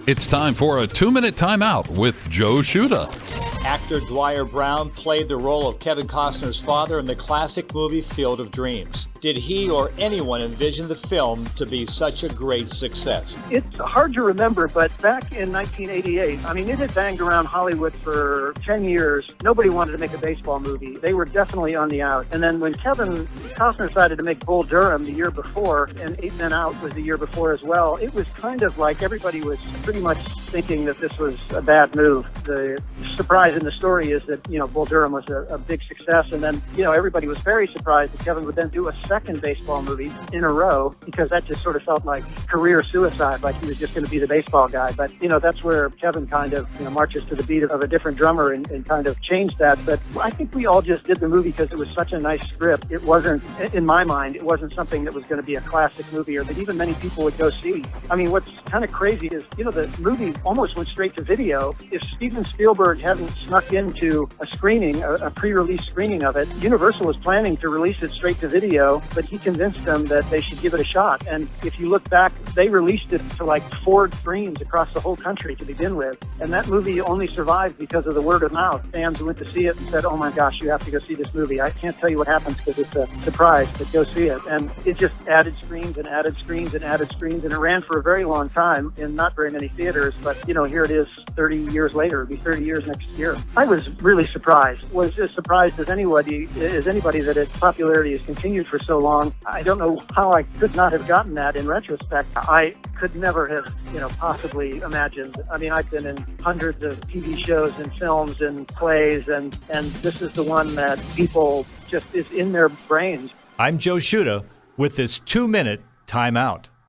It's time for a 2-minute timeout with Joe Shuda. Actor Dwier Brown played the role of Kevin Costner's father in the classic movie Field of Dreams. Did he or anyone envision the film to be such a great success? It's hard to remember, but back in 1988, it had banged around Hollywood for 10 years. Nobody wanted to make a baseball movie. They were definitely on the out. And then when Kevin Costner decided to make Bull Durham the year before, and 8 Men Out was the year before as well, it was kind of like everybody was pretty much thinking that this was a bad move. The surprise in the story is that, Bull Durham was a big success. And then, everybody was very surprised that Kevin would then do a second baseball movie in a row, because that just sort of felt like career suicide, like he was just going to be the baseball guy. But, that's where Kevin kind of, marches to the beat of a different drummer and kind of changed that. But I think we all just did the movie because it was such a nice script. It wasn't, in my mind, it wasn't something that was going to be a classic movie or that even many people would go see. What's kind of crazy is, the movie almost went straight to video. If Steven Spielberg hadn't snuck into a screening, a pre-release screening of it, Universal was planning to release it straight to video, but he convinced them that they should give it a shot. And if you look back, they released it to like 4 screens across the whole country to begin with. And that movie only survived because of the word of mouth. Fans went to see it and said, oh my gosh, you have to go see this movie. I can't tell you what happens because it's a surprise, but go see it. And it just added screens and added screens and added screens. And it ran for a very long time in not very many theaters. But, here it is 30 years later. It'll be 30 years next year. I was really surprised. Was as surprised as anybody that its popularity has continued for so long. I don't know how I could not have gotten that in retrospect. I could never have, possibly imagined. I've been in hundreds of TV shows and films and plays, and this is the one that people just is in their brains. I'm Joe Shuda with this 2-minute timeout.